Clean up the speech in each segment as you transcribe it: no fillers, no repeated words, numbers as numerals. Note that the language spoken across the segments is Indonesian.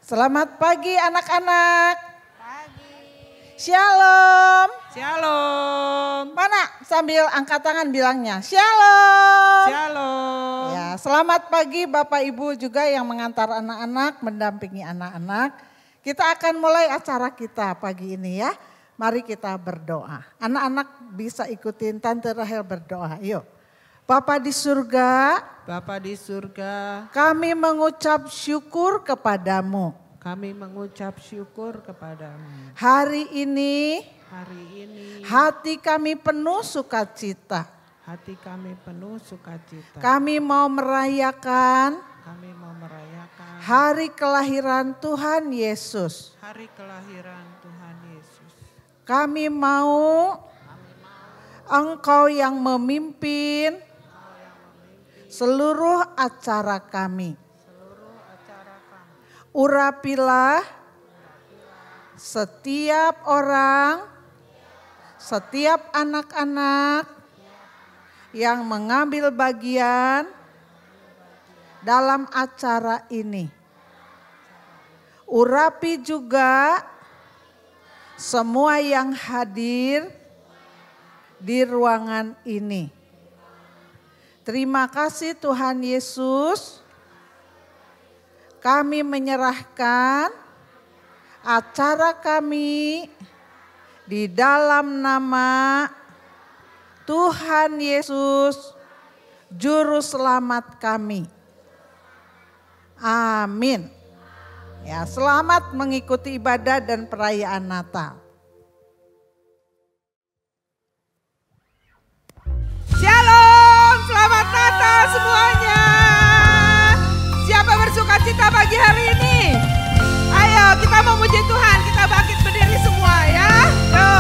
Selamat pagi anak-anak. Pagi. Shalom. Shalom. Mana sambil angkat tangan bilangnya shalom. Shalom. Ya, selamat pagi Bapak Ibu juga yang mengantar anak-anak, mendampingi anak-anak. Kita akan mulai acara kita pagi ini ya. Mari kita berdoa. Anak-anak bisa ikutin Tante Rahel berdoa. Yuk. Bapa di surga, Bapa di surga, kami mengucap syukur kepadamu. kami mengucap syukur kepadamu. Hari ini Hari ini hati kami penuh sukacita. hati kami penuh sukacita. Kami mau merayakan Kami mau merayakan hari kelahiran Tuhan Yesus. hari kelahiran Tuhan Yesus. Kami mau Engkau yang memimpin seluruh acara kami. Urapilah setiap orang, setiap anak-anak yang mengambil bagian dalam acara ini. Urapi juga semua yang hadir di ruangan ini. Terima kasih Tuhan Yesus. Kami menyerahkan acara kami di dalam nama Tuhan Yesus, Juru Selamat kami. Amin. Ya, selamat mengikuti ibadah dan perayaan Natal. Shalom, selamat Natal semuanya. Siapa bersuka cita pagi hari ini? Ayo kita memuji Tuhan, kita bangkit berdiri semua ya. Yo.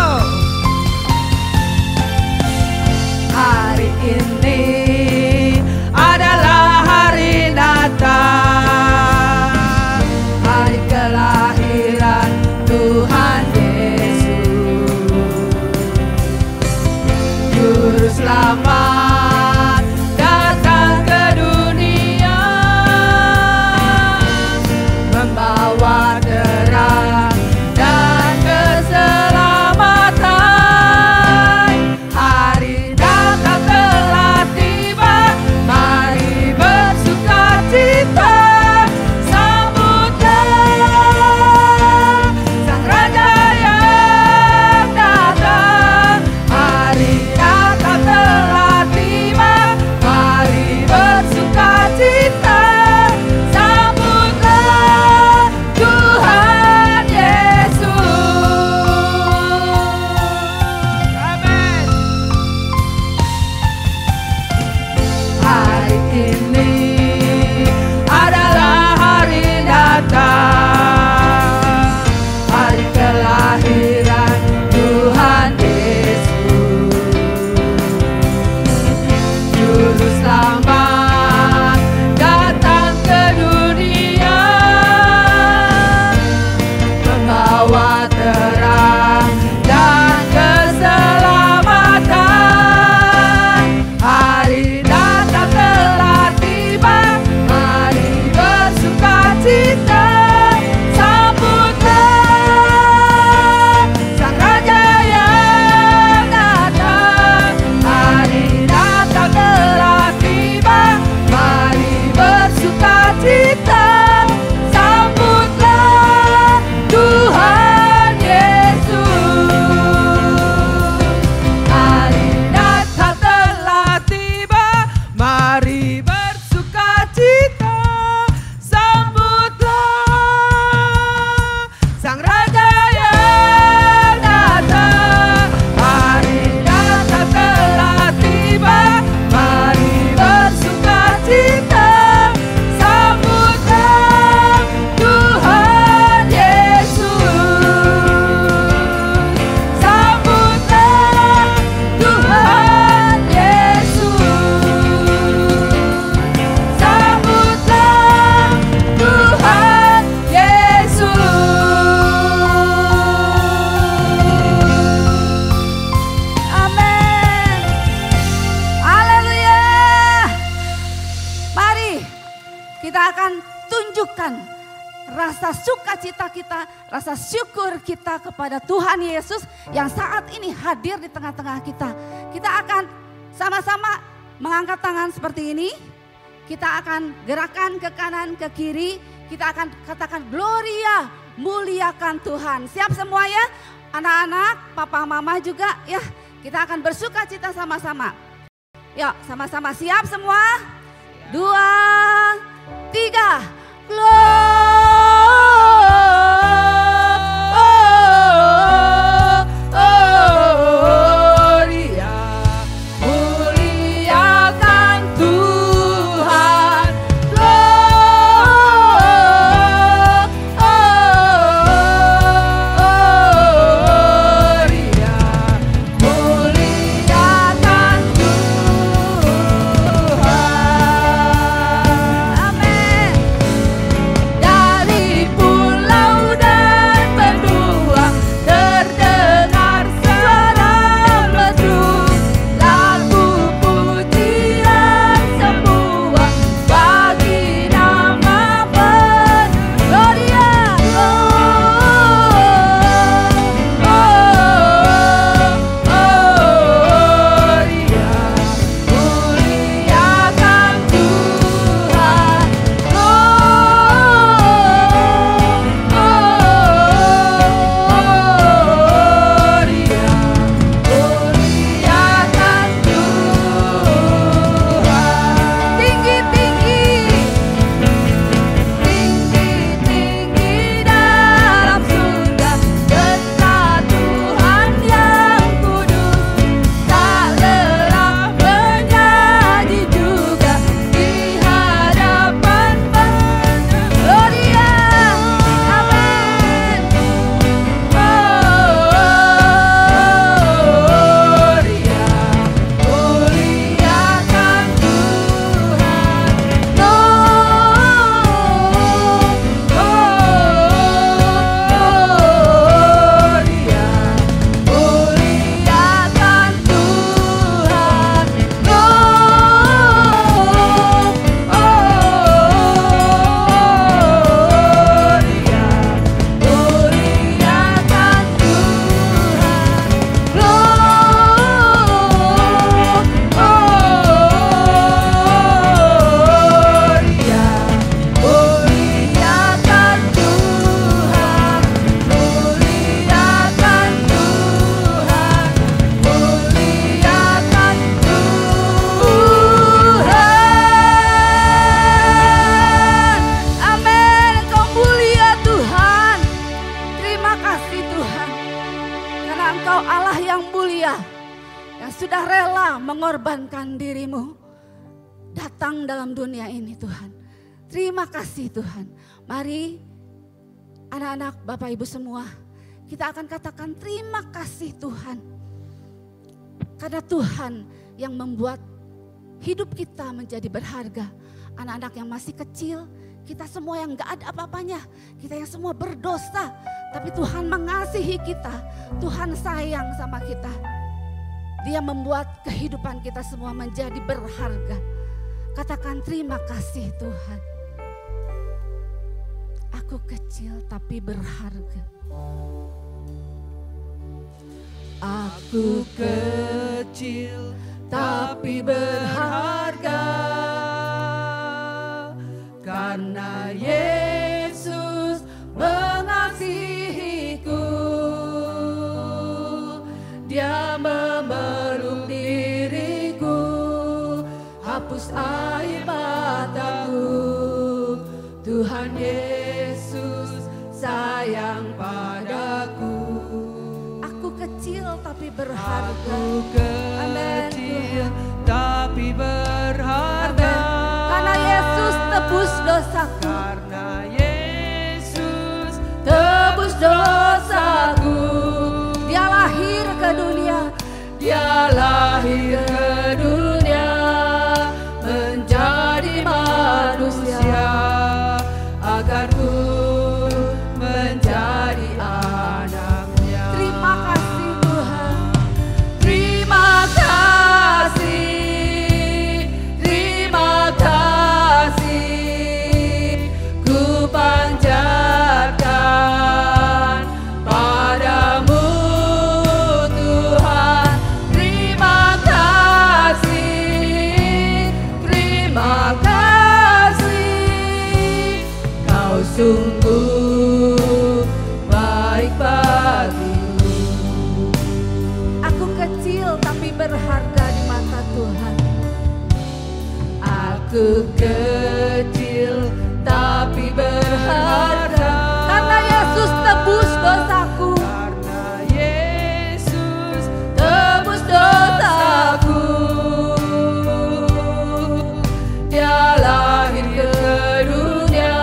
Hari ini adalah hari Natal, hari kelahiran Tuhan Yesus, Juru Selamat datang ke dunia, membawa terang dan keselamatan. Hari Natal telah tiba, mari bersukacita, sambutlah Sang Raja yang datang. Hari Natal telah tiba, mari bersukacita, sambutlah Tuhan Yesus. Amin. Hari ini adalah hari Natal, hari kelahiran Tuhan Yesus, Juru Selamat datang ke dunia, membawa terang dan keselamatan. Hari Natal telah tiba, mari bersukacita, sambutlah Sang Raja yang datang. Hari Natal telah tiba, mari bersukacita, sambutlah Tuhan Yesus. Hari Natal telah tiba, mari bersukacita, sambutlah Sang Raja yang datang. Hari Natal telah tiba, mari bersukacita, sambutlah Tuhan Yesus, sambutlah Tuhan Yesus, sambutlah Tuhan Yesus. Amin. Haleluya. Mari kita akan tunjukkan rasa sukacita kita, rasa syukur kita kepada Tuhan Yesus yang saat ini hadir di tengah-tengah kita. Kita akan sama-sama mengangkat tangan seperti ini. Kita akan gerakan ke kanan, ke kiri. Kita akan katakan Gloria, muliakan Tuhan. Siap semua ya? Anak-anak, papa mama juga ya. Kita akan bersukacita sama-sama. Yuk sama-sama siap semua? 2, 3. sudah rela mengorbankan dirimu datang dalam dunia ini Tuhan. Terima kasih Tuhan. Mari anak-anak, Bapak Ibu semua, kita akan katakan terima kasih Tuhan. Karena Tuhan yang membuat hidup kita menjadi berharga. Anak-anak yang masih kecil, kita semua yang gak ada apa-apanya, kita yang semua berdosa. Tapi Tuhan mengasihi kita, Tuhan sayang sama kita. Dia membuat kehidupan kita semua menjadi berharga. Katakan terima kasih Tuhan. Aku kecil tapi berharga. Aku kecil tapi berharga. Karena Yesus mengasihiku. Dia memeluk diriku, hapus air mataku. Tuhan Yesus sayang padaku. Aku kecil tapi berharga. Aku kecil tapi berharga. Amen. Karena Yesus tebus dosaku. Karena Yesus Tebus dosaku. Dia lahir ke dunia. Dia lahir ke dunia menjadi manusia agar ku menjadi anaknya. Terima kasih Tuhan. Terima kasih, terima kasih. Ku panjatkan sungguh baik bagiku. Aku kecil tapi berharga di mata Tuhan. Aku kecil tapi berharga karena Yesus tebus dosaku. Karena Yesus tebus dosaku. Dia lahir ke dunia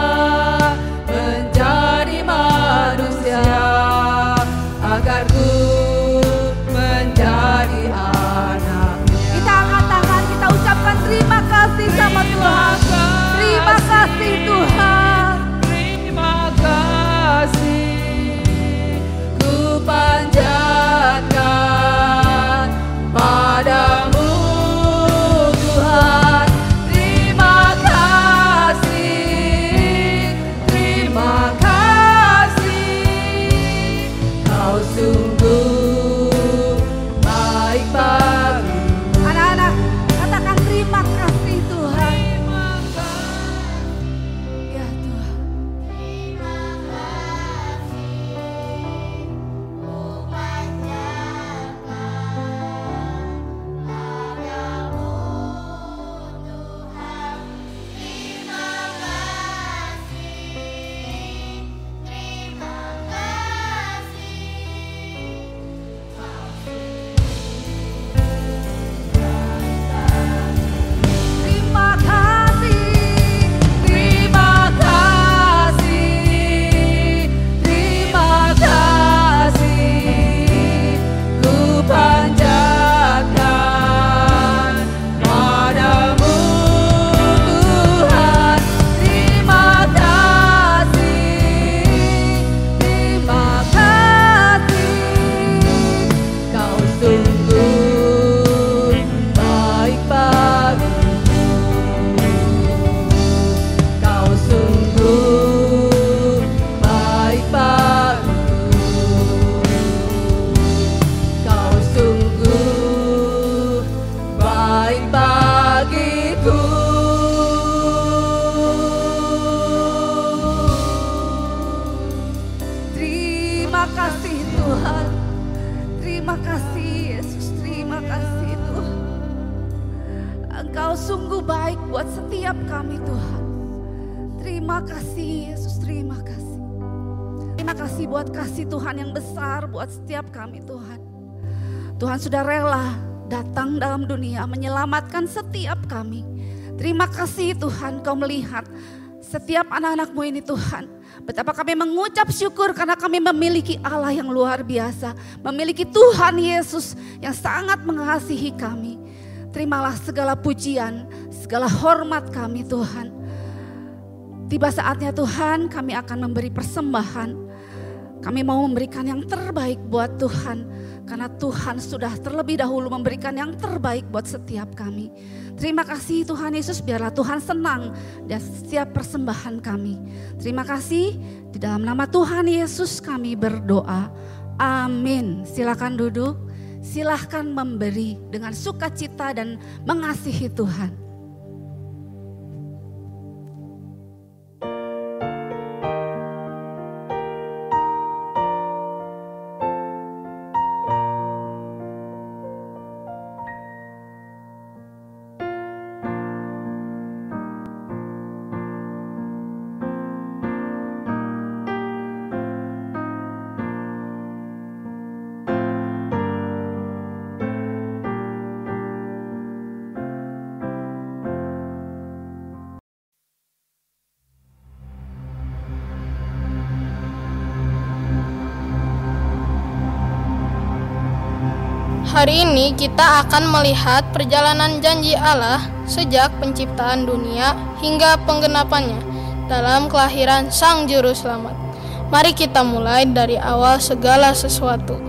menjadi manusia agar ku menjadi anaknya. Kita angkat tangan, kita ucapkan terima kasih sama Tuhan. Terima kasih Tuhan. Terima kasih. Ku panjatkan padamu Tuhan. Terima kasih. Terima kasih. Kau sungguh baik bagiku. Anak-anak, katakan terima kasih Tuhan. Ya Tuhan. Terima kasih, terima kasih, terima kasih. Ku panjatkan padamu Tuhan. Terima kasih, terima kasih. Kau sungguh baik bagiku. Kau sungguh baik bagiku. Kau sungguh baik bagiku. Terima kasih Tuhan. Terima kasih Yesus. Terima kasih Tuhan. Engkau sungguh baik buat setiap kami Tuhan. Terima kasih Yesus. Terima kasih. Terima kasih buat kasih Tuhan yang besar buat setiap kami Tuhan. Tuhan sudah rela datang dalam dunia menyelamatkan setiap kami. Terima kasih Tuhan, Kau melihat setiap anak-anak-Mu ini Tuhan. Betapa kami mengucap syukur karena kami memiliki Allah yang luar biasa. Memiliki Tuhan Yesus yang sangat mengasihi kami. Terimalah segala pujian, segala hormat kami Tuhan. Tiba saatnya Tuhan kami akan memberi persembahan. Kami mau memberikan yang terbaik buat Tuhan. Karena Tuhan sudah terlebih dahulu memberikan yang terbaik buat setiap kami. Terima kasih Tuhan Yesus, biarlah Tuhan senang dan setiap persembahan kami. Terima kasih, di dalam nama Tuhan Yesus kami berdoa. Amin. Silakan duduk, silakan memberi dengan sukacita dan mengasihi Tuhan. Hari ini kita akan melihat perjalanan janji Allah sejak penciptaan dunia hingga penggenapannya dalam kelahiran Sang Juru Selamat. Mari kita mulai dari awal segala sesuatu.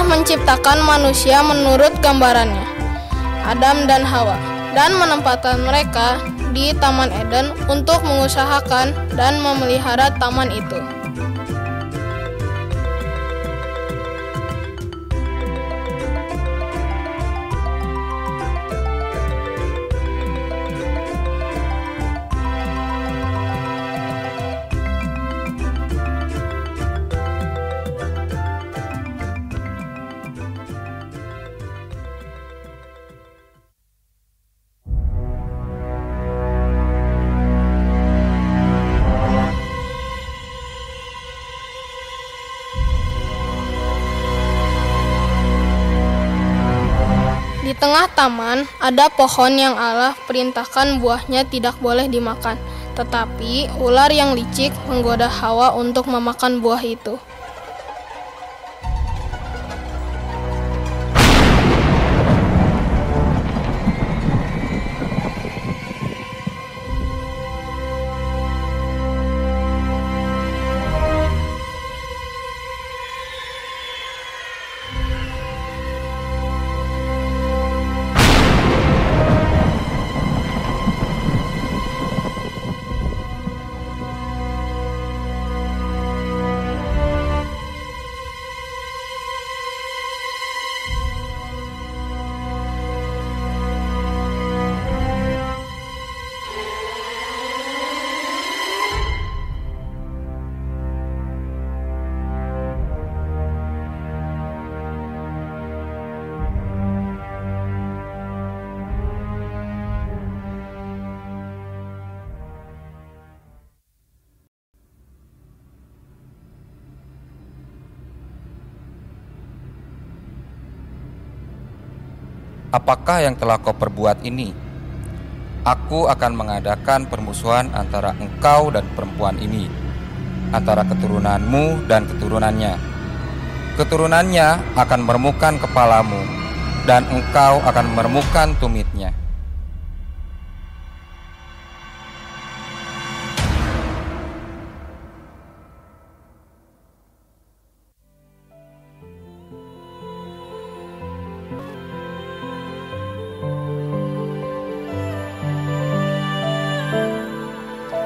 Allah menciptakan manusia menurut gambarannya, Adam dan Hawa, dan menempatkan mereka di Taman Eden untuk mengusahakan dan memelihara taman itu. Di tengah taman ada pohon yang Allah perintahkan buahnya tidak boleh dimakan. Tetapi ular yang licik menggoda Hawa untuk memakan buah itu. Apakah yang telah kau perbuat ini? Aku akan mengadakan permusuhan antara engkau dan perempuan ini, antara keturunanmu dan keturunannya. Keturunannya akan meremukkan kepalamu, dan engkau akan meremukkan tumitnya.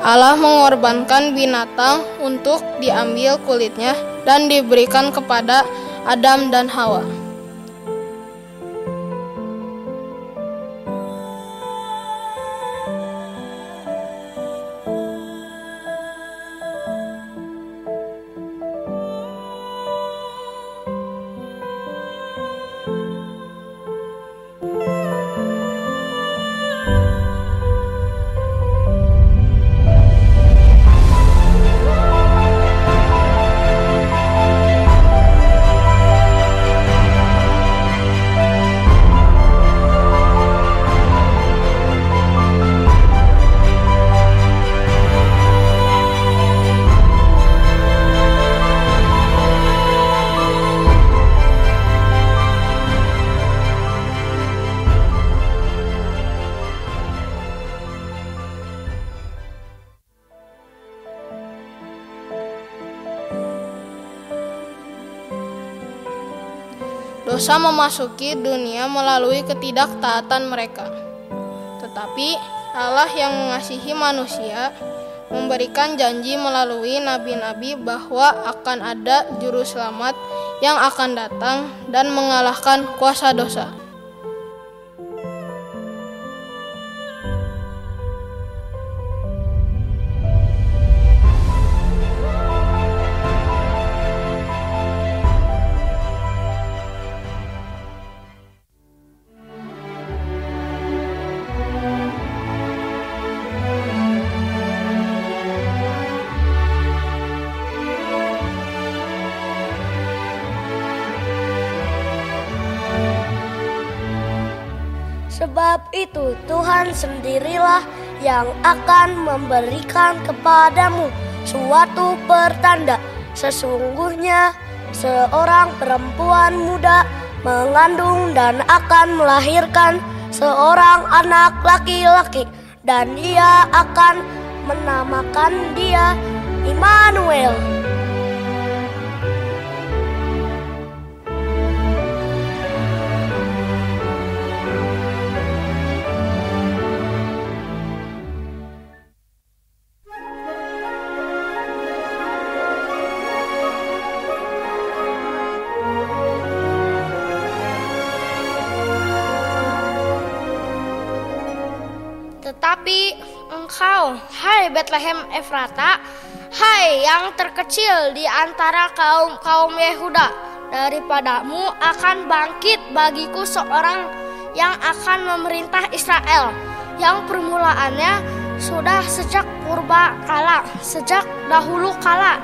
Allah mengorbankan binatang untuk diambil kulitnya dan diberikan kepada Adam dan Hawa. Dosa memasuki dunia melalui ketidaktaatan mereka. Tetapi Allah yang mengasihi manusia memberikan janji melalui nabi-nabi bahwa akan ada juru selamat yang akan datang dan mengalahkan kuasa dosa. Sebab itu Tuhan sendirilah yang akan memberikan kepadamu suatu pertanda. Sesungguhnya seorang perempuan muda mengandung dan akan melahirkan seorang anak laki-laki, dan ia akan menamakan dia Immanuel. Tetapi engkau, hai Betlehem Efrata, hai yang terkecil di antara kaum-kaum Yehuda, daripadamu akan bangkit bagiku seorang yang akan memerintah Israel, yang permulaannya sudah sejak purba kala, sejak dahulu kala.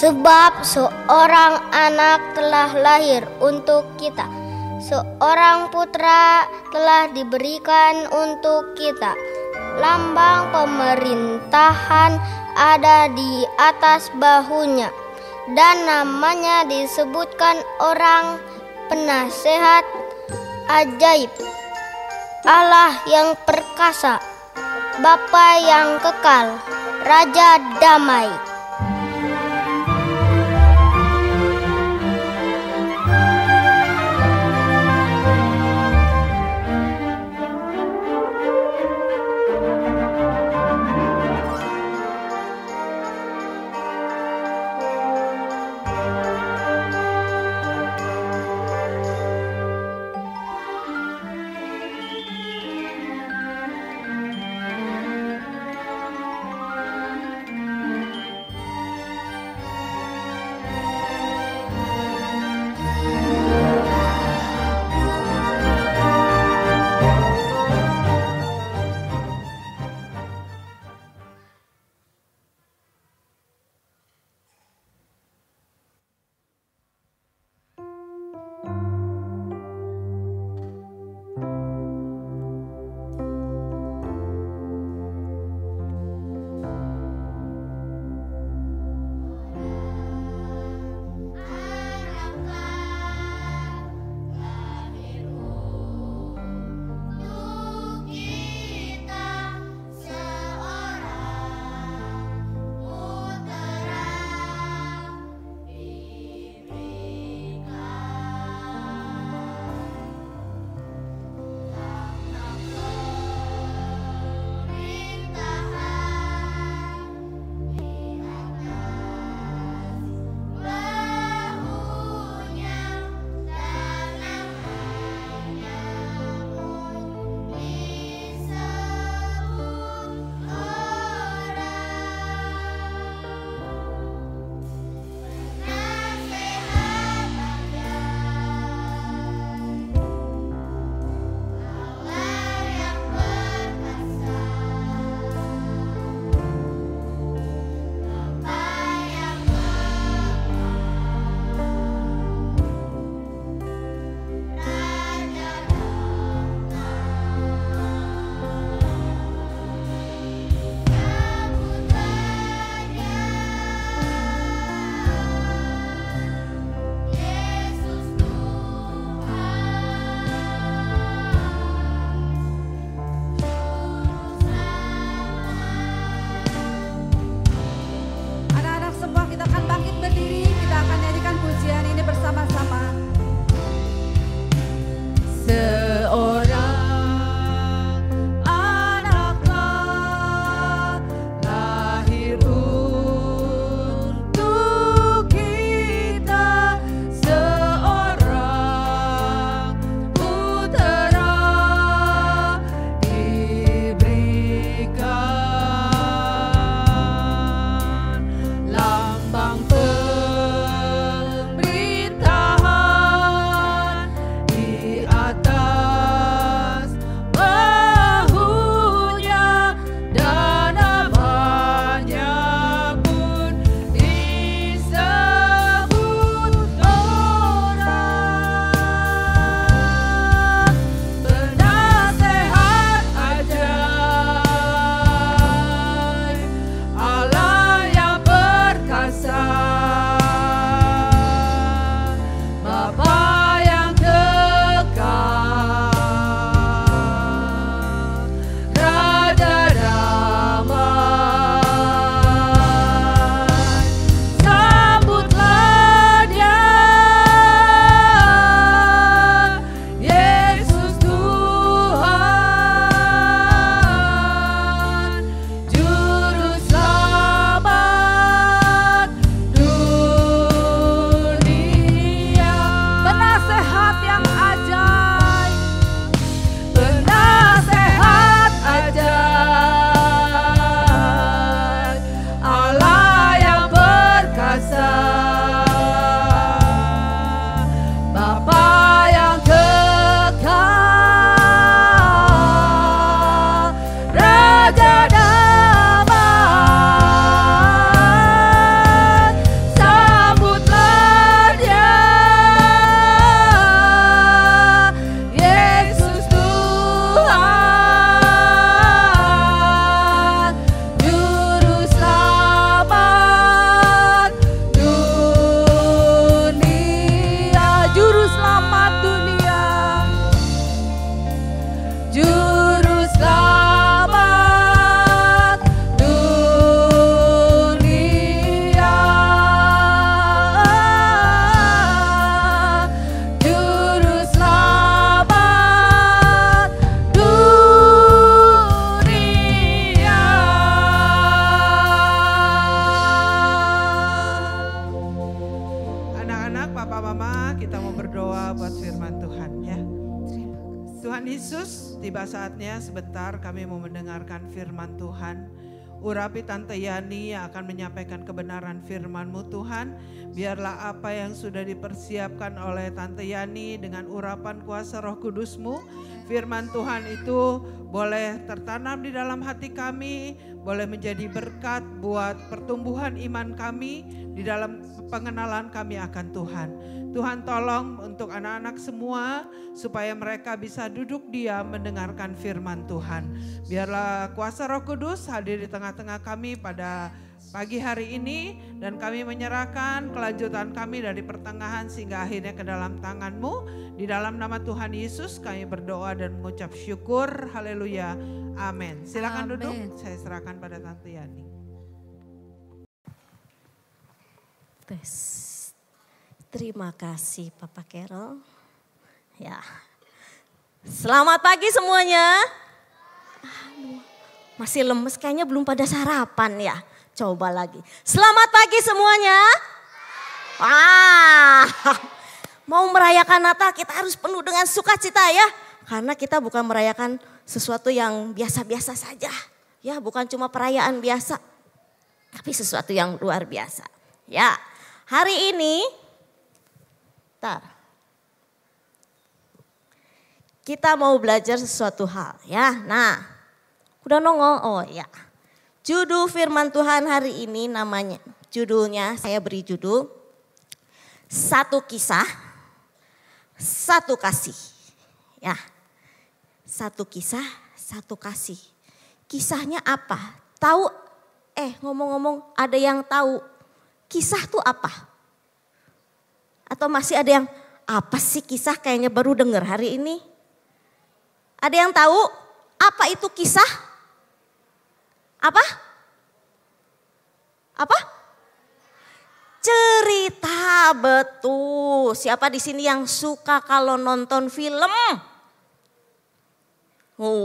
Sebab seorang anak telah lahir untuk kita, seorang putra telah diberikan untuk kita. Lambang pemerintahan ada di atas bahunya, dan namanya disebutkan Orang Penasehat, Ajaib, Allah yang perkasa, Bapa yang kekal, Raja damai. tiba saatnya sebentar kami mau mendengarkan firman Tuhan. Urapi Tante Yani yang akan menyampaikan kebenaran firman-Mu Tuhan. Biarlah apa yang sudah dipersiapkan oleh Tante Yani dengan urapan kuasa Roh Kudus-Mu, firman Tuhan itu boleh tertanam di dalam hati kami, boleh menjadi berkat buat pertumbuhan iman kami di dalam pengenalan kami akan Tuhan. Tuhan tolong untuk anak-anak semua supaya mereka bisa duduk diam mendengarkan firman Tuhan. Biarlah kuasa Roh Kudus hadir di tengah-tengah kami pada pagi hari ini dan kami menyerahkan kelanjutan kami dari pertengahan sehingga akhirnya ke dalam tangan-Mu. Di dalam nama Tuhan Yesus kami berdoa dan mengucap syukur. Haleluya. Amin. Silakan duduk. Saya serahkan pada Tante Yani. Terima kasih Papa Carol. Ya. Selamat pagi semuanya. Masih lemes kayaknya belum pada sarapan ya. Coba lagi. Selamat pagi semuanya. Wah. Mau merayakan Natal kita harus penuh dengan sukacita ya. Karena kita bukan merayakan sesuatu yang biasa-biasa saja. Ya, bukan cuma perayaan biasa. Tapi sesuatu yang luar biasa. Ya. Hari ini kita mau belajar sesuatu hal ya. Nah, udah nongol. Oh ya. Judul firman Tuhan hari ini judulnya saya beri judul Satu Kisah, Satu Kasih. Ya. Satu kisah, satu kasih. Kisahnya apa? Tahu? Ngomong-ngomong ada yang tahu kisah tuh apa? Atau masih ada yang apa sih kisah kayaknya baru dengar hari ini? Ada yang tahu apa itu kisah? Apa? Apa? Cerita, betul. Siapa di sini yang suka kalau nonton film?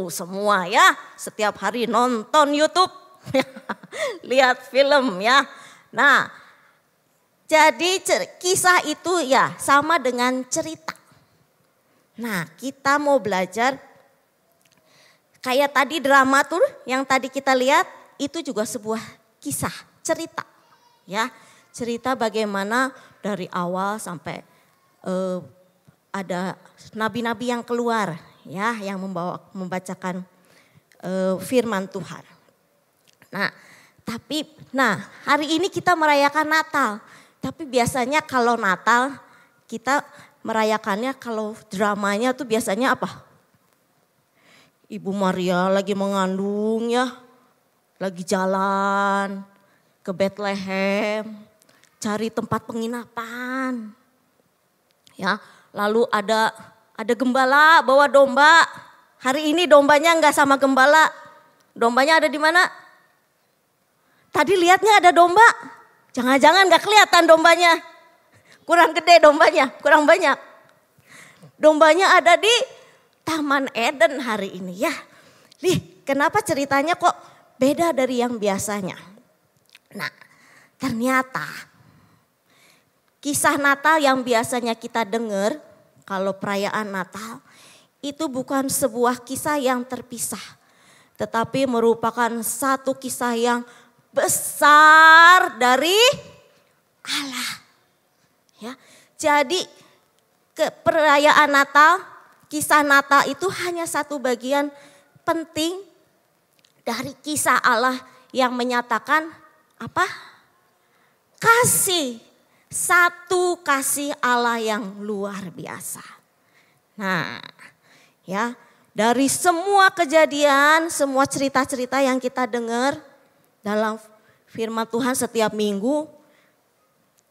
Semua ya. Setiap hari nonton YouTube. Lihat film ya. Nah, jadi kisah itu ya sama dengan cerita. Nah, kita mau belajar kayak tadi dramatur yang tadi kita lihat itu juga sebuah kisah, cerita. Ya, cerita bagaimana dari awal sampai ada nabi-nabi yang keluar ya yang membacakan firman Tuhan. Nah, hari ini kita merayakan Natal. Tapi biasanya kalau Natal kita merayakannya kalau dramanya tuh biasanya apa? Ibu Maria lagi mengandung ya, lagi jalan ke Bethlehem, cari tempat penginapan. Ya, lalu ada gembala bawa domba. Hari ini dombanya enggak sama gembala. Dombanya ada di mana? Tadi lihatnya ada domba. Jangan-jangan gak kelihatan dombanya. Kurang gede dombanya, kurang banyak. Dombanya ada di Taman Eden hari ini ya. Kenapa ceritanya kok beda dari yang biasanya? Nah, ternyata kisah Natal yang biasanya kita dengar kalau perayaan Natal itu bukan sebuah kisah yang terpisah. Tetapi merupakan satu kisah yang besar dari Allah. Ya. Jadi perayaan Natal, kisah Natal itu hanya satu bagian penting dari kisah Allah yang menyatakan apa? Kasih. Satu kasih Allah yang luar biasa. Nah, ya, dari semua kejadian, semua cerita-cerita yang kita dengar dalam firman Tuhan setiap minggu,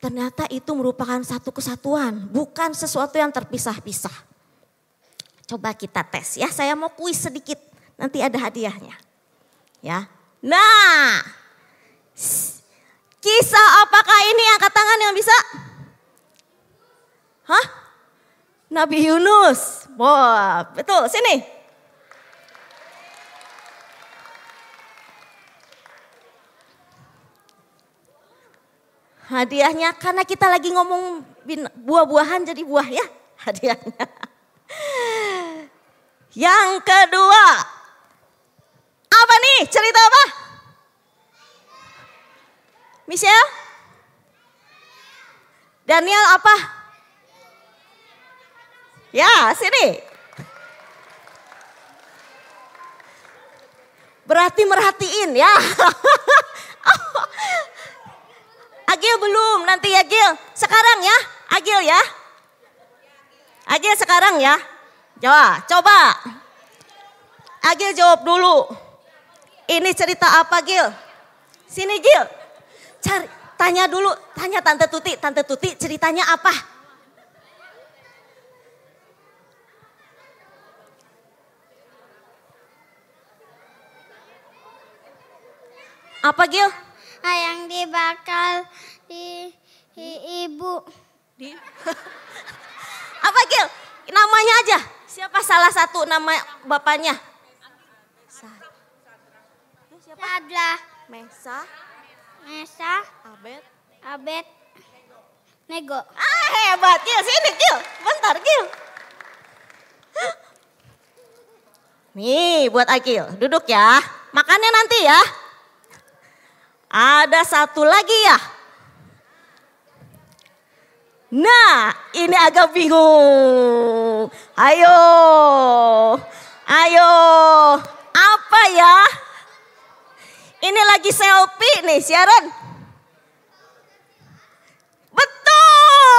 ternyata itu merupakan satu kesatuan, bukan sesuatu yang terpisah-pisah. Coba kita tes ya, saya mau kuis sedikit, nanti ada hadiahnya. Ya. Nah, kisah apakah ini? Angkat tangan yang bisa. Nabi Yunus. Wah, betul, sini. Hadiahnya karena kita lagi ngomong buah-buahan jadi buah ya hadiahnya. Yang kedua, apa nih? Cerita apa? Michelle? Daniel apa? Ya, sini. Berarti merhatiin ya. Agil belum, nanti ya Gil. Sekarang ya, Agil ya. Agil sekarang ya. Coba. Agil jawab dulu. Ini cerita apa Gil? Sini Gil. Tanya dulu, tanya Tante Tuti ceritanya apa? Apa Gil? Yang dibakar di ibu. Apa Gil? Namanya aja. Siapa salah satu nama bapaknya? Siapa? Sadla. Mesa. Abed. Nego. Hebat Gil, sini Gil. Bentar Gil. Nih buat Agil, duduk ya. Makannya nanti ya. Ada satu lagi ya. Nah, ini agak bingung. Ayo. Apa ya? Ini lagi selfie nih, Sharon. Betul.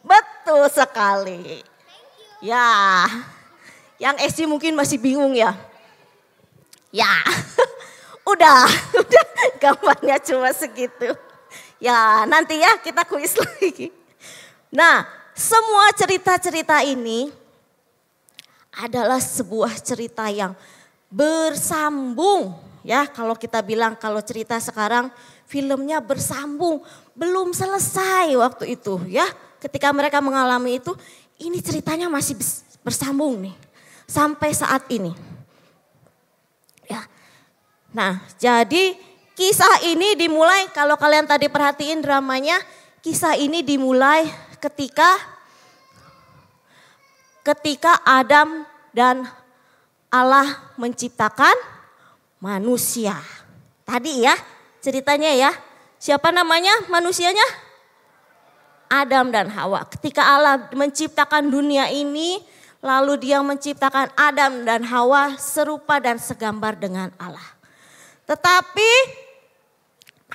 Betul sekali. Ya. Yang Esti mungkin masih bingung ya. Ya. Udah gambarnya cuma segitu. Ya, nanti ya kita kuis lagi. Nah, semua cerita-cerita ini adalah sebuah cerita yang bersambung. Ya, kalau kita bilang kalau cerita sekarang filmnya bersambung, belum selesai waktu itu ya. Ketika mereka mengalami itu, ini ceritanya masih bersambung nih sampai saat ini. Ya. Nah, jadi kisah ini dimulai, kalau kalian tadi perhatiin dramanya, kisah ini dimulai ketika Adam dan Allah menciptakan manusia. Tadi ya ceritanya ya. Siapa namanya manusianya? Adam dan Hawa. Ketika Allah menciptakan dunia ini, lalu dia menciptakan Adam dan Hawa serupa dan segambar dengan Allah. Tetapi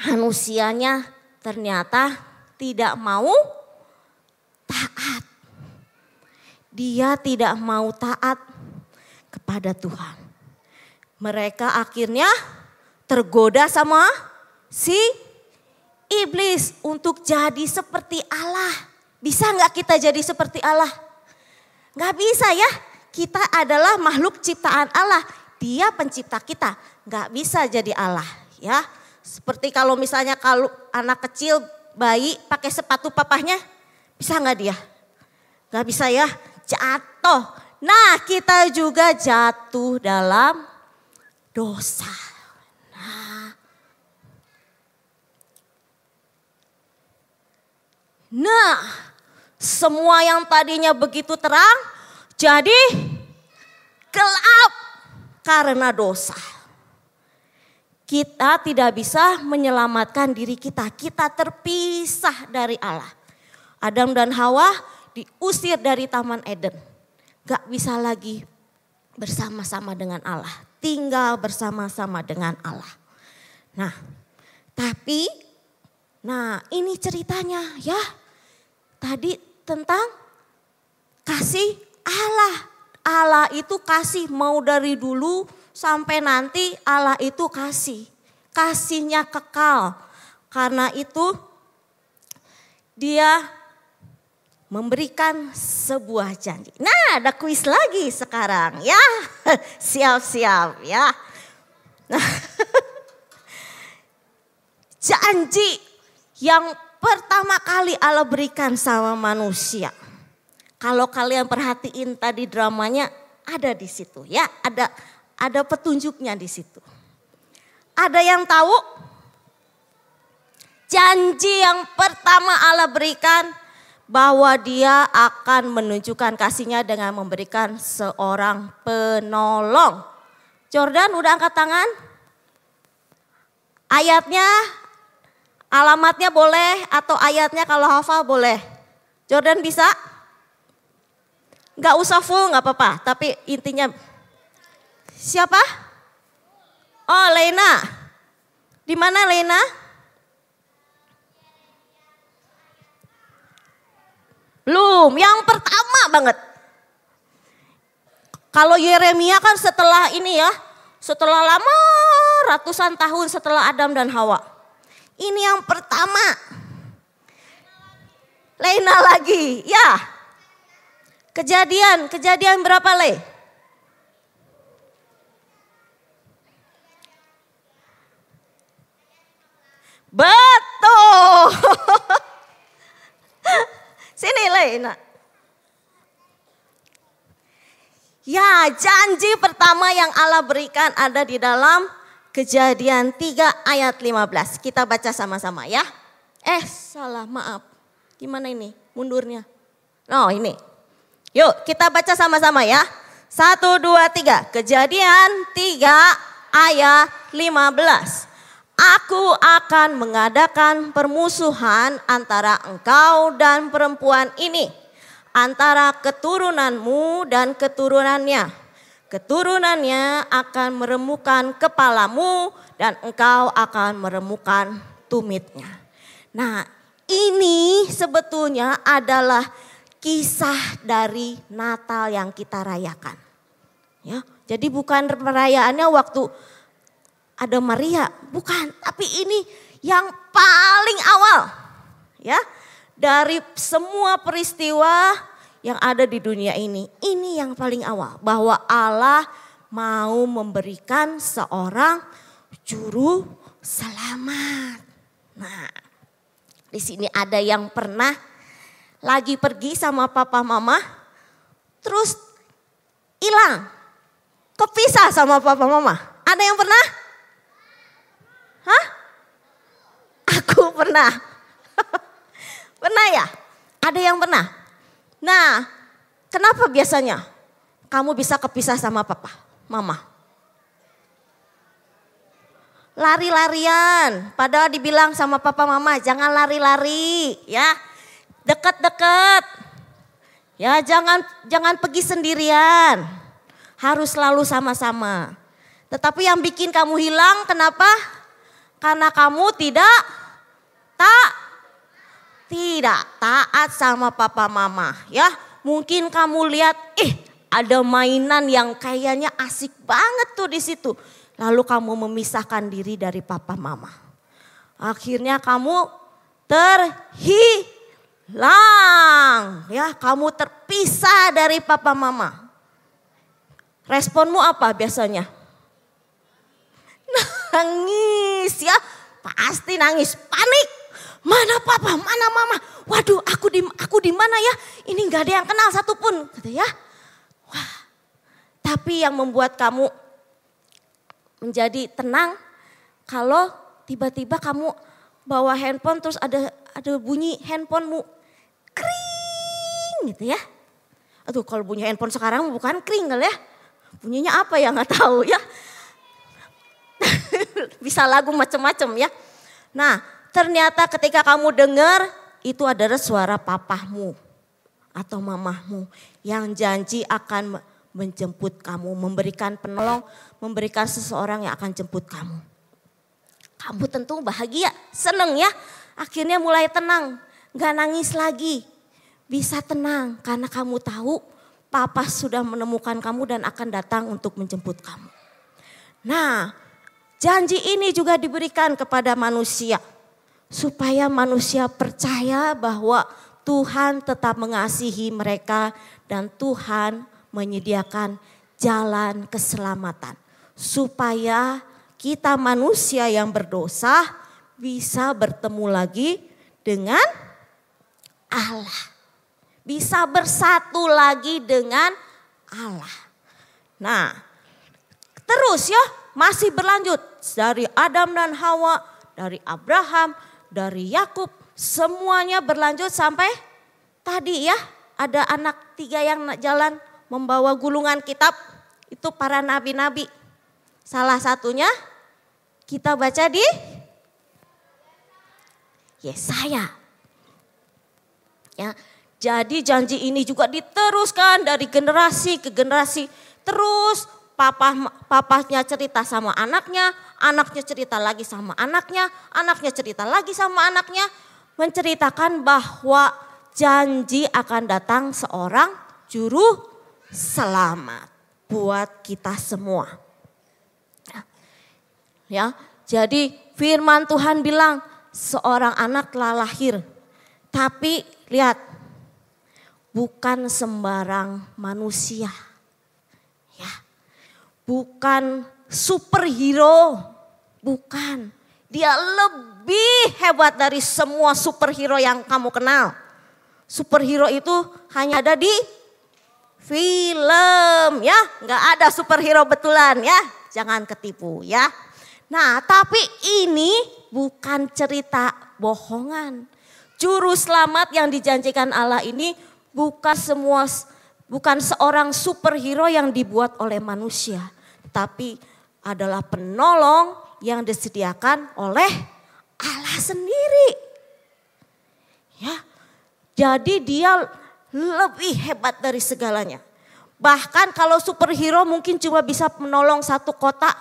manusianya ternyata tidak mau taat. Dia tidak mau taat kepada Tuhan. Mereka akhirnya tergoda sama si iblis untuk jadi seperti Allah. Bisa nggak kita jadi seperti Allah? Nggak bisa ya. Kita adalah makhluk ciptaan Allah. Dia pencipta kita. Nggak bisa jadi Allah ya. Seperti kalau misalnya kalau anak kecil bayi pakai sepatu papahnya, bisa nggak dia? Nggak bisa ya. Jatuh. Nah, kita juga jatuh dalam dosa. Nah, semua yang tadinya begitu terang jadi gelap karena dosa. Kita tidak bisa menyelamatkan diri kita. Kita terpisah dari Allah. Adam dan Hawa diusir dari Taman Eden. Gak bisa lagi bersama-sama dengan Allah. Tinggal bersama-sama dengan Allah. Nah, tapi ini ceritanya ya. Tadi tentang kasih Allah. Allah itu kasih mau dari dulu sampai nanti Allah itu kasih. Kasihnya kekal. Karena itu dia memberikan sebuah janji. Nah, ada kuis lagi sekarang ya. Siap-siap ya. Nah, janji yang pertama kali Allah berikan sama manusia. Kalau kalian perhatiin tadi dramanya ada di situ ya. Ada petunjuknya di situ. Ada yang tahu? Janji yang pertama Allah berikan bahwa dia akan menunjukkan kasihnya dengan memberikan seorang penolong. Jordan udah angkat tangan? Ayatnya, alamatnya boleh atau ayatnya kalau hafal boleh. Jordan bisa? Gak usah full gak apa-apa, tapi intinya siapa? Oh Lena. Di mana Lena? Belum, yang pertama banget. Kalau Yeremia kan setelah ini ya, setelah lama ratusan tahun setelah Adam dan Hawa. Ini yang pertama. Lena lagi, ya. Kejadian berapa Le? Betul. Sini Lena. Ya, janji pertama yang Allah berikan ada di dalam Kejadian 3 ayat 15. Kita baca sama-sama ya. Salah, maaf. Gimana ini mundurnya? Oh ini. Yuk kita baca sama-sama ya. 1, 2, 3. Kejadian 3 ayat 15. Aku akan mengadakan permusuhan antara engkau dan perempuan ini, antara keturunanmu dan keturunannya. Keturunannya akan meremukkan kepalamu dan engkau akan meremukkan tumitnya. Nah, ini sebetulnya adalah kisah dari Natal yang kita rayakan. Ya, jadi bukan perayaannya waktu ada Maria, bukan, tapi ini yang paling awal ya dari semua peristiwa yang ada di dunia ini. Ini yang paling awal bahwa Allah mau memberikan seorang juru selamat. Nah, di sini ada yang pernah lagi pergi sama papa mama terus hilang, kepisah sama papa mama. Ada yang pernah? Hah? Aku pernah. Pernah ya? Ada yang pernah? Nah, kenapa biasanya kamu bisa kepisah sama papa, mama? Lari-larian, padahal dibilang sama papa mama jangan lari-lari ya. Deket-deket. Ya, jangan pergi sendirian. Harus selalu sama-sama. Tetapi yang bikin kamu hilang kenapa? Karena kamu tidak taat sama papa mama ya. Mungkin kamu lihat ada mainan yang kayaknya asik banget tuh di situ. Lalu kamu memisahkan diri dari papa mama. Akhirnya kamu terhilang ya, kamu terpisah dari papa mama. Responmu apa biasanya? Nangis ya, pasti nangis, panik. Mana papa, mana mama? Waduh, aku di mana ya? Ini nggak ada yang kenal satupun, gitu ya. Wah, tapi yang membuat kamu menjadi tenang kalau tiba-tiba kamu bawa handphone terus ada bunyi handphonemu kring, gitu ya. Aduh, kalau bunyi handphone sekarang bukan kring kali ya, bunyinya apa ya nggak tahu ya. Bisa lagu macam-macam ya. Nah, ternyata ketika kamu dengar itu adalah suara papahmu atau mamahmu yang janji akan menjemput kamu, memberikan penolong, memberikan seseorang yang akan jemput kamu. Kamu tentu bahagia, seneng ya. Akhirnya mulai tenang, gak nangis lagi. Bisa tenang karena kamu tahu papa sudah menemukan kamu dan akan datang untuk menjemput kamu. Nah, janji ini juga diberikan kepada manusia supaya manusia percaya bahwa Tuhan tetap mengasihi mereka dan Tuhan menyediakan jalan keselamatan supaya kita manusia yang berdosa bisa bertemu lagi dengan Allah, bisa bersatu lagi dengan Allah. Nah, terus ya, masih berlanjut dari Adam dan Hawa, dari Abraham, dari Yakub, semuanya berlanjut sampai tadi ya, ada anak 3 yang jalan membawa gulungan kitab, itu para nabi-nabi. Salah satunya kita baca di Yesaya. Ya, jadi janji ini juga diteruskan dari generasi ke generasi. Terus papahnya cerita sama anaknya, anaknya cerita lagi sama anaknya, anaknya cerita lagi sama anaknya. Menceritakan bahwa janji akan datang seorang juru selamat buat kita semua. Ya, jadi firman Tuhan bilang seorang anak telah lahir. Tapi lihat, bukan sembarang manusia. Ya. Bukan superhero, bukan. Dia lebih hebat dari semua superhero yang kamu kenal. Superhero itu hanya ada di film ya, nggak ada superhero betulan ya, jangan ketipu ya. Nah, tapi ini bukan cerita bohongan. Juru selamat yang dijanjikan Allah ini bukan seorang superhero yang dibuat oleh manusia, tapi adalah penolong yang disediakan oleh Allah sendiri. Ya. Jadi dia lebih hebat dari segalanya. Bahkan kalau superhero mungkin cuma bisa menolong satu kota,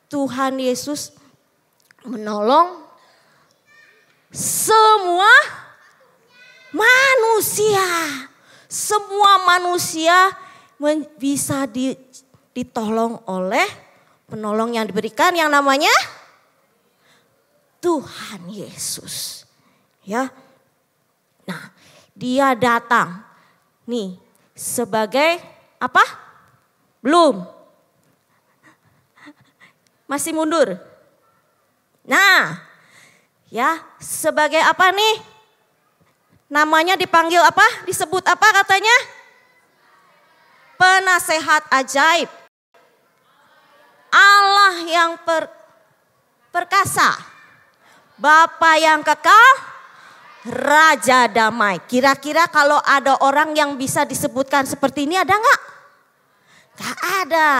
Tuhan Yesus menolong semua manusia. Semua manusia bisa ditolong oleh penolong yang diberikan yang namanya Tuhan Yesus. Ya. Nah, dia datang nih sebagai apa? Belum. Masih mundur. Nah, ya, sebagai apa nih? Namanya dipanggil apa? Disebut apa katanya? Penasehat ajaib. Allah yang perkasa. Bapa yang kekal, Raja damai. Kira-kira kalau ada orang yang bisa disebutkan seperti ini ada nggak? Nggak ada.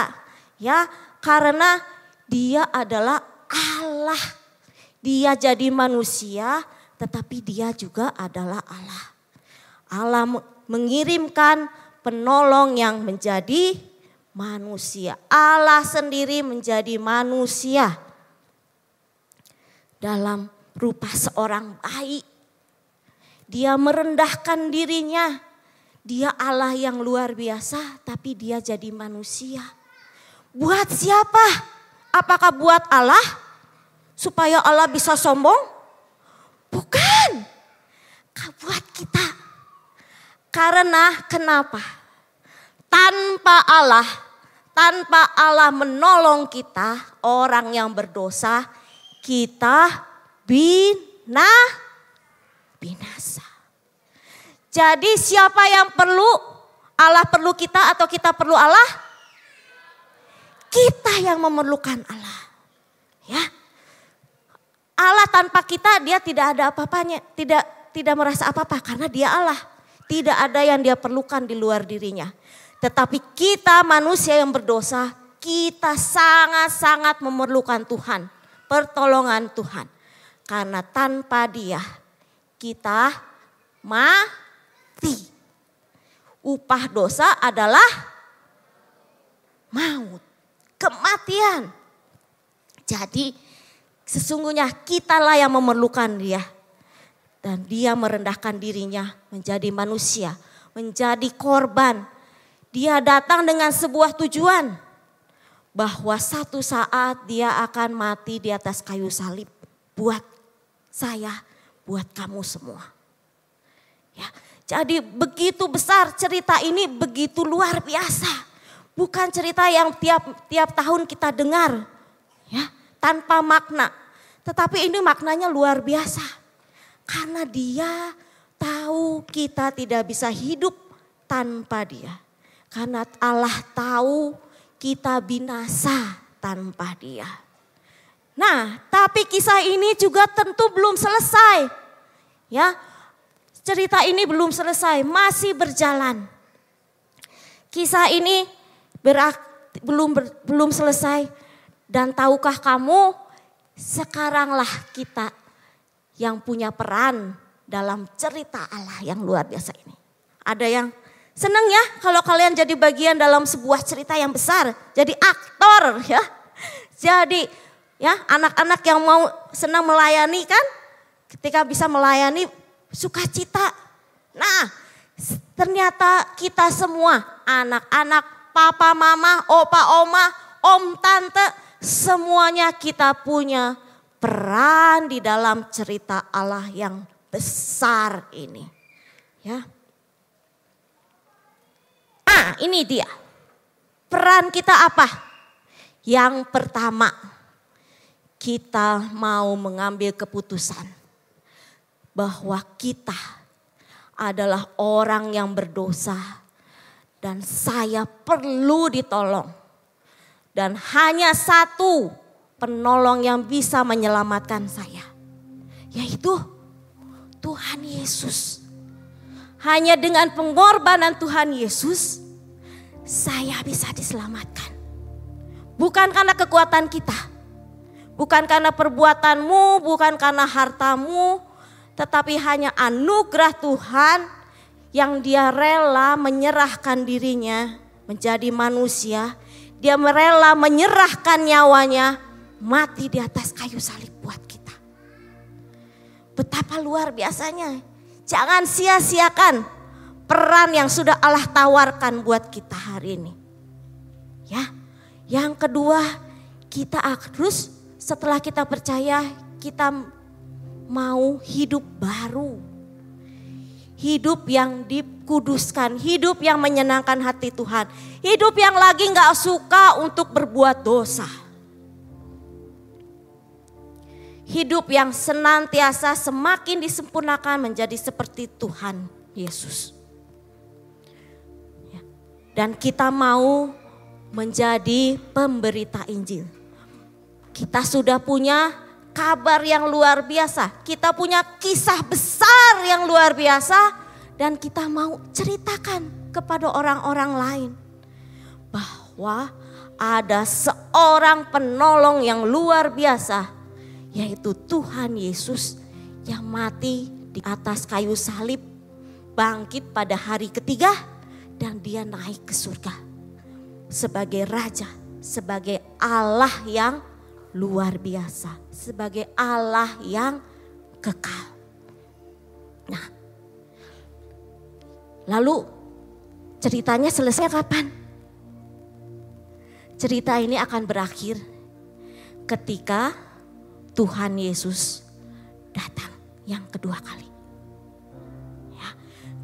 Ya, karena dia adalah Allah. Dia jadi manusia, tetapi dia juga adalah Allah. Allah mengirimkan penolong yang menjadi manusia. Allah sendiri menjadi manusia dalam rupa seorang bayi. Dia merendahkan dirinya. Dia Allah yang luar biasa, tapi dia jadi manusia. Buat siapa? Apakah buat Allah? Supaya Allah bisa sombong? Bukan. Buat kita. Karena kenapa? Tanpa Allah menolong kita, orang yang berdosa, kita binasa. Jadi siapa yang perlu? Allah perlu kita atau kita perlu Allah? Kita yang memerlukan Allah. Ya. Allah tanpa kita dia tidak ada apa-apanya, tidak merasa apa-apa karena dia Allah. Tidak ada yang dia perlukan di luar dirinya. Tetapi kita manusia yang berdosa, kita sangat-sangat memerlukan Tuhan, pertolongan Tuhan. Karena tanpa dia kita mati. Upah dosa adalah maut, kematian. Jadi sesungguhnya kitalah yang memerlukan dia. Dan dia merendahkan dirinya menjadi manusia, menjadi korban. Dia datang dengan sebuah tujuan. Bahwa satu saat dia akan mati di atas kayu salib. Buat saya, buat kamu semua. Ya, jadi begitu besar cerita ini, begitu luar biasa. Bukan cerita yang tiap tahun kita dengar. Ya, tanpa makna. Tetapi ini maknanya luar biasa. Karena dia tahu kita tidak bisa hidup tanpa dia. Karena Allah tahu kita binasa tanpa dia. Nah, tapi kisah ini juga tentu belum selesai. Ya, cerita ini belum selesai, masih berjalan. Kisah ini belum selesai. Dan tahukah kamu, sekaranglah kita yang punya peran dalam cerita Allah yang luar biasa ini. Ada yang senang ya kalau kalian jadi bagian dalam sebuah cerita yang besar. Jadi aktor ya. Jadi ya anak-anak yang mau senang melayani kan. Ketika bisa melayani sukacita. Nah ternyata kita semua anak-anak, papa, mama, opa, oma, om, tante. Semuanya kita punya peran di dalam cerita Allah yang besar ini. Ya. Nah, ini dia. Peran kita apa? Yang pertama, kita mau mengambil keputusan bahwa kita adalah orang yang berdosa dan saya perlu ditolong. Dan hanya satu penolong yang bisa menyelamatkan saya, yaitu Tuhan Yesus. Hanya dengan pengorbanan Tuhan Yesus, saya bisa diselamatkan. Bukan karena kekuatan kita, bukan karena perbuatanmu, bukan karena hartamu, tetapi hanya anugerah Tuhan yang Dia rela menyerahkan dirinya menjadi manusia. Dia rela menyerahkan nyawanya, mati di atas kayu salib buat kita. Betapa luar biasanya. Jangan sia-siakan peran yang sudah Allah tawarkan buat kita hari ini. Ya. Yang kedua, kita harus setelah kita percaya, kita mau hidup baru. Hidup yang dikuduskan, hidup yang menyenangkan hati Tuhan. Hidup yang lagi gak suka untuk berbuat dosa. Hidup yang senantiasa semakin disempurnakan menjadi seperti Tuhan Yesus. Dan kita mau menjadi pemberita Injil. Kita sudah punya kabar yang luar biasa. Kita punya kisah besar yang luar biasa. Dan kita mau ceritakan kepada orang-orang lain. Bahwa ada seorang penolong yang luar biasa. Yaitu Tuhan Yesus yang mati di atas kayu salib. Bangkit pada hari ketiga. Dan dia naik ke surga. Sebagai Raja. Sebagai Allah yang luar biasa, sebagai Allah yang kekal. Nah, lalu ceritanya selesai kapan? Cerita ini akan berakhir ketika Tuhan Yesus datang yang kedua kali. Ya,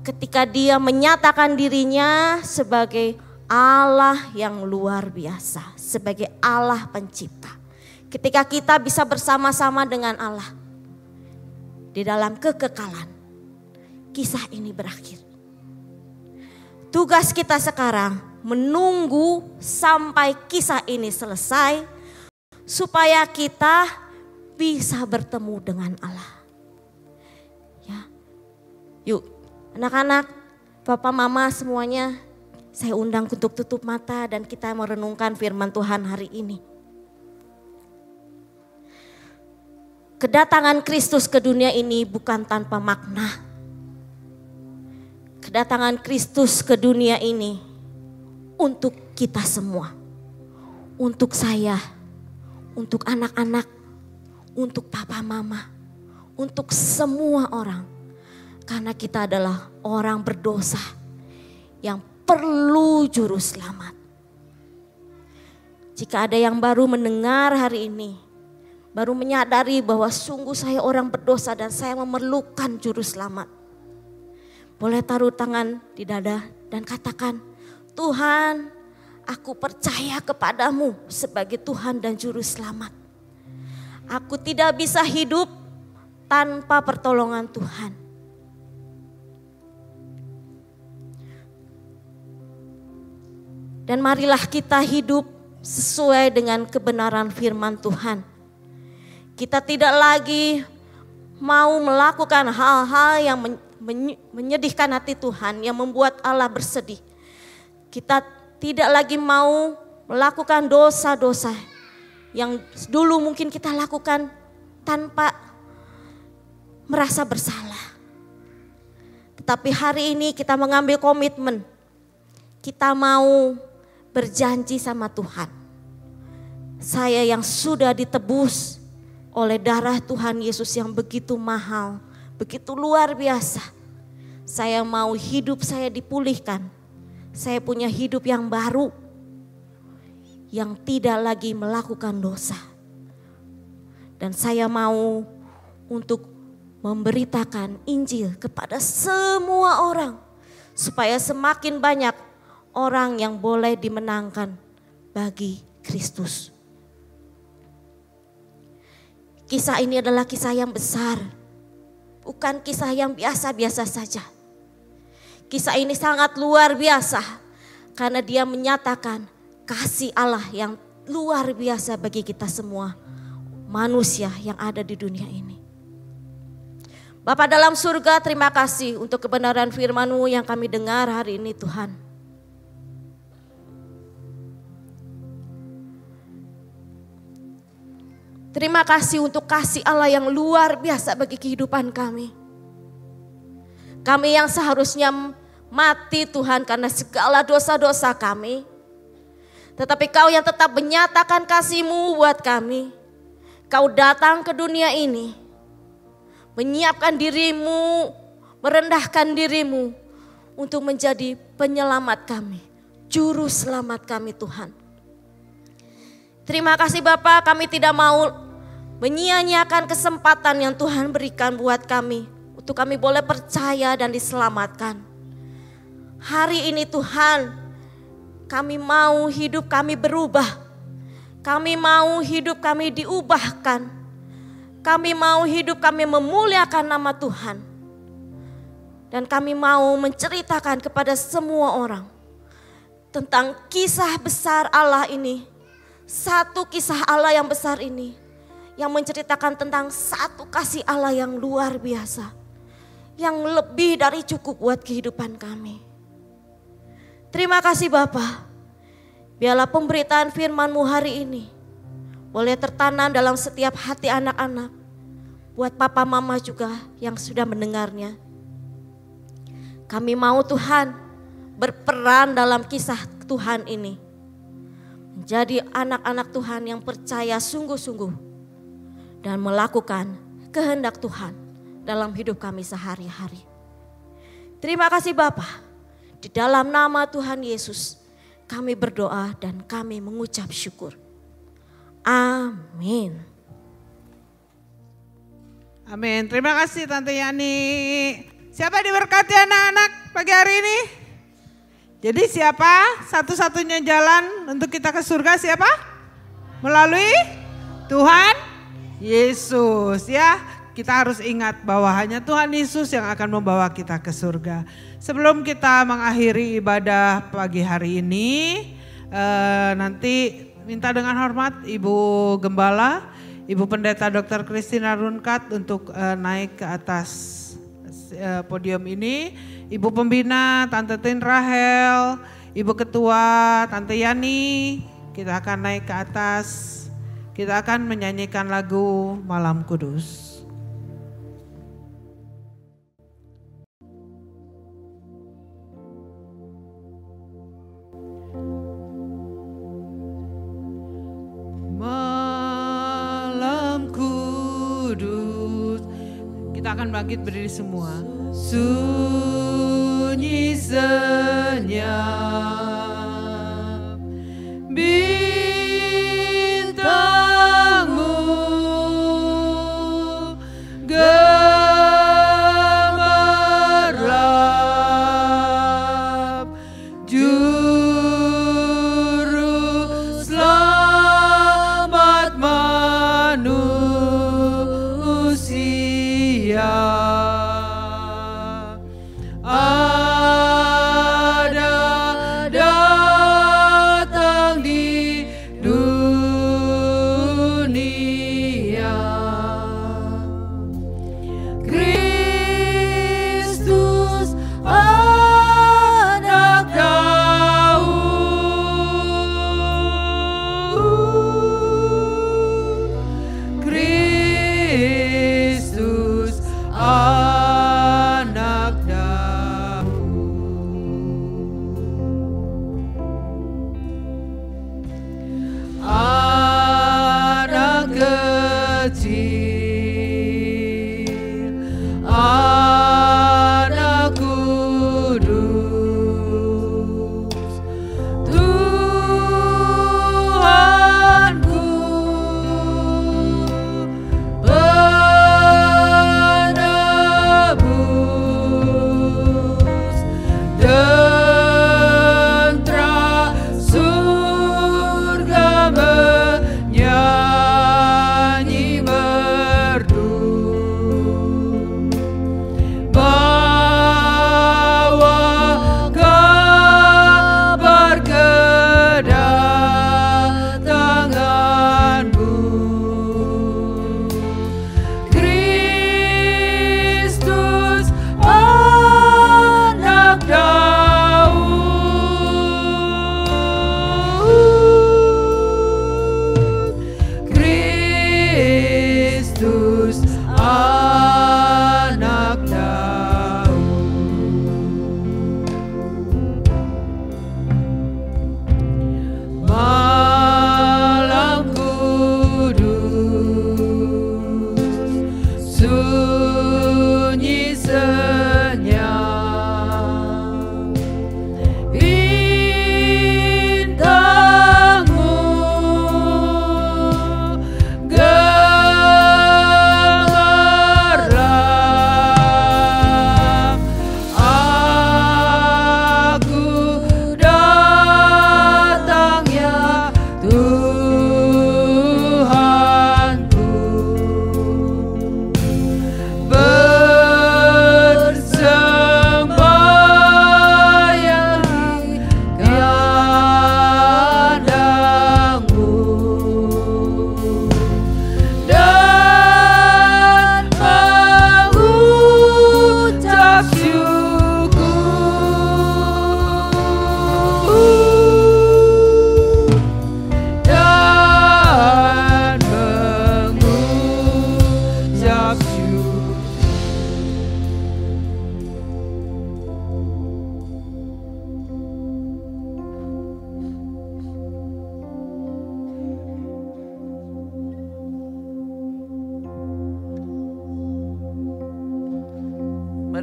ketika Dia menyatakan dirinya sebagai Allah yang luar biasa, sebagai Allah pencipta. Ketika kita bisa bersama-sama dengan Allah di dalam kekekalan, kisah ini berakhir. Tugas kita sekarang menunggu sampai kisah ini selesai supaya kita bisa bertemu dengan Allah. Ya. Yuk, anak-anak, papa, mama semuanya, saya undang untuk tutup mata dan kita merenungkan firman Tuhan hari ini. Kedatangan Kristus ke dunia ini bukan tanpa makna. Kedatangan Kristus ke dunia ini untuk kita semua. Untuk saya, untuk anak-anak, untuk papa mama, untuk semua orang. Karena kita adalah orang berdosa yang perlu juru selamat. Jika ada yang baru mendengar hari ini, baru menyadari bahwa sungguh saya orang berdosa dan saya memerlukan juru selamat. Boleh taruh tangan di dada dan katakan, Tuhan, aku percaya kepadamu sebagai Tuhan dan juru selamat. Aku tidak bisa hidup tanpa pertolongan Tuhan. Dan marilah kita hidup sesuai dengan kebenaran firman Tuhan. Kita tidak lagi mau melakukan hal-hal yang menyedihkan hati Tuhan, yang membuat Allah bersedih. Kita tidak lagi mau melakukan dosa-dosa yang dulu mungkin kita lakukan tanpa merasa bersalah. Tetapi hari ini kita mengambil komitmen, kita mau berjanji sama Tuhan. Saya yang sudah ditebus oleh darah Tuhan Yesus yang begitu mahal, begitu luar biasa. Saya mau hidup saya dipulihkan. Saya punya hidup yang baru, yang tidak lagi melakukan dosa. Dan saya mau untuk memberitakan Injil kepada semua orang, supaya semakin banyak orang yang boleh dimenangkan bagi Kristus. Kisah ini adalah kisah yang besar, bukan kisah yang biasa-biasa saja. Kisah ini sangat luar biasa karena dia menyatakan kasih Allah yang luar biasa bagi kita semua manusia yang ada di dunia ini. Bapa dalam surga, terima kasih untuk kebenaran firman-Mu yang kami dengar hari ini Tuhan. Terima kasih untuk kasih Allah yang luar biasa bagi kehidupan kami. Kami yang seharusnya mati Tuhan karena segala dosa-dosa kami. Tetapi Kau yang tetap menyatakan kasih-Mu buat kami. Kau datang ke dunia ini, menyiapkan diri-Mu, merendahkan diri-Mu untuk menjadi penyelamat kami, juru selamat kami Tuhan. Terima kasih Bapa, kami tidak mau menyia-nyiakan kesempatan yang Tuhan berikan buat kami, untuk kami boleh percaya dan diselamatkan. Hari ini Tuhan, kami mau hidup kami berubah. Kami mau hidup kami diubahkan. Kami mau hidup kami memuliakan nama Tuhan. Dan kami mau menceritakan kepada semua orang tentang kisah besar Allah ini. Satu kisah Allah yang besar ini, yang menceritakan tentang satu kasih Allah yang luar biasa, yang lebih dari cukup buat kehidupan kami. Terima kasih Bapa. Biarlah pemberitaan firman-Mu hari ini boleh tertanam dalam setiap hati anak-anak, buat papa mama juga yang sudah mendengarnya. Kami mau Tuhan berperan dalam kisah Tuhan ini, menjadi anak-anak Tuhan yang percaya sungguh-sungguh dan melakukan kehendak Tuhan dalam hidup kami sehari-hari. Terima kasih Bapa. Di dalam nama Tuhan Yesus kami berdoa dan kami mengucap syukur. Amin. Amin. Terima kasih Tante Yani. Siapa diberkati anak-anak pagi hari ini? Jadi siapa satu-satunya jalan untuk kita ke surga siapa? Melalui Tuhan Yesus ya. Kita harus ingat bahwa hanya Tuhan Yesus yang akan membawa kita ke surga. Sebelum kita mengakhiri ibadah pagi hari ini, nanti minta dengan hormat Ibu Gembala, Ibu Pendeta Dr. Christina Runkat untuk naik ke atas podium ini. Ibu Pembina Tante Tin Rahel, Ibu Ketua Tante Yani, kita akan naik ke atas. Kita akan menyanyikan lagu Malam Kudus. Malam kudus. Kita akan bangkit berdiri semua. Sunyi senyap bintangmu gemerlap, juru selamat manusia. Ada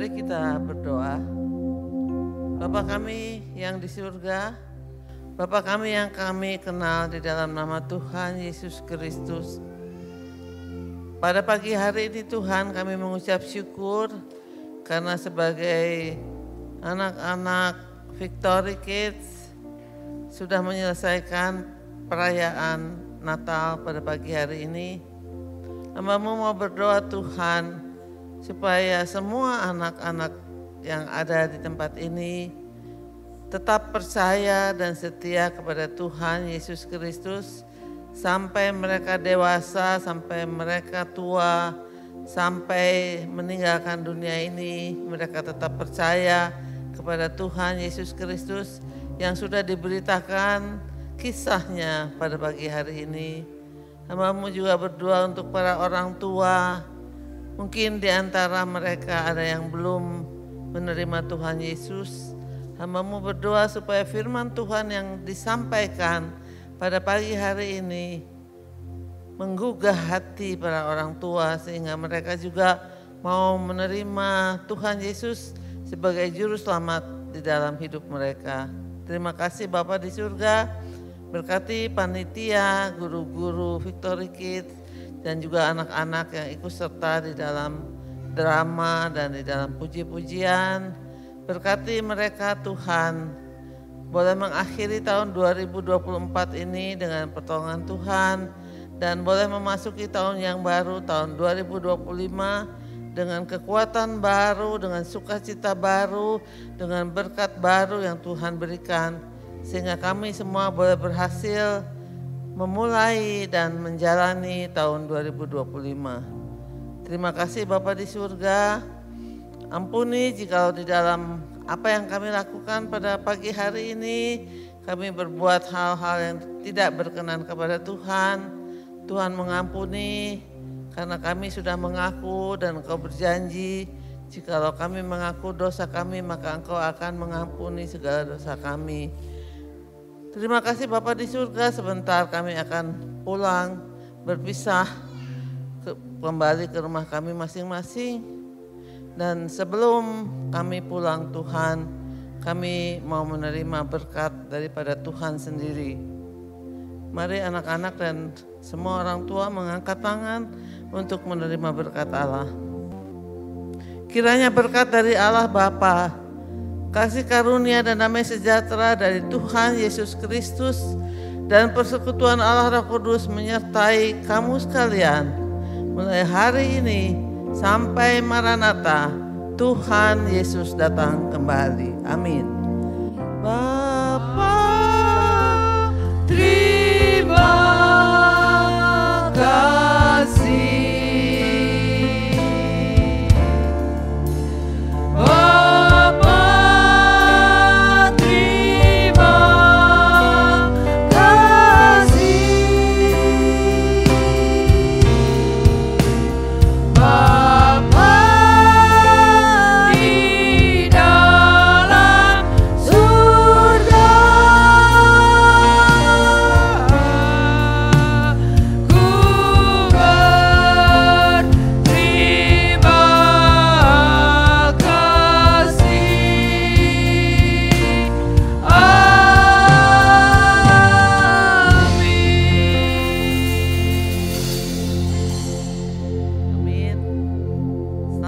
Mari kita berdoa. Bapa kami yang di surga, Bapa kami yang kami kenal di dalam nama Tuhan Yesus Kristus. Pada pagi hari ini Tuhan kami mengucap syukur karena sebagai anak-anak Victory Kids sudah menyelesaikan perayaan Natal pada pagi hari ini. Hamba-Mu mau berdoa Tuhan supaya semua anak-anak yang ada di tempat ini tetap percaya dan setia kepada Tuhan Yesus Kristus sampai mereka dewasa, sampai mereka tua, sampai meninggalkan dunia ini. Mereka tetap percaya kepada Tuhan Yesus Kristus yang sudah diberitakan kisahnya pada pagi hari ini. Hamba-Mu juga berdoa untuk para orang tua. Mungkin di antara mereka ada yang belum menerima Tuhan Yesus. Hamba-Mu berdoa supaya firman Tuhan yang disampaikan pada pagi hari ini menggugah hati para orang tua sehingga mereka juga mau menerima Tuhan Yesus sebagai juru selamat di dalam hidup mereka. Terima kasih Bapa di surga, berkati panitia, guru-guru Victory Kids, dan juga anak-anak yang ikut serta di dalam drama dan di dalam puji-pujian. Berkati mereka Tuhan, boleh mengakhiri tahun 2024 ini dengan pertolongan Tuhan dan boleh memasuki tahun yang baru, tahun 2025 dengan kekuatan baru, dengan sukacita baru, dengan berkat baru yang Tuhan berikan sehingga kami semua boleh berhasil memulai dan menjalani tahun 2025. Terima kasih Bapa di surga. Ampuni jika di dalam apa yang kami lakukan pada pagi hari ini kami berbuat hal-hal yang tidak berkenan kepada Tuhan. Tuhan mengampuni karena kami sudah mengaku dan Engkau berjanji jikalau kami mengaku dosa kami maka Engkau akan mengampuni segala dosa kami. Terima kasih Bapa di surga, sebentar kami akan pulang berpisah kembali ke rumah kami masing-masing. Dan sebelum kami pulang Tuhan, kami mau menerima berkat daripada Tuhan sendiri. Mari anak-anak dan semua orang tua mengangkat tangan untuk menerima berkat Allah. Kiranya berkat dari Allah Bapa, kasih karunia dan damai sejahtera dari Tuhan Yesus Kristus dan persekutuan Allah Roh Kudus menyertai kamu sekalian mulai hari ini sampai Maranatha, Tuhan Yesus datang kembali. Amin. Bapa, terima kasih.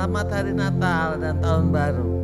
Selamat Hari Natal dan Tahun Baru.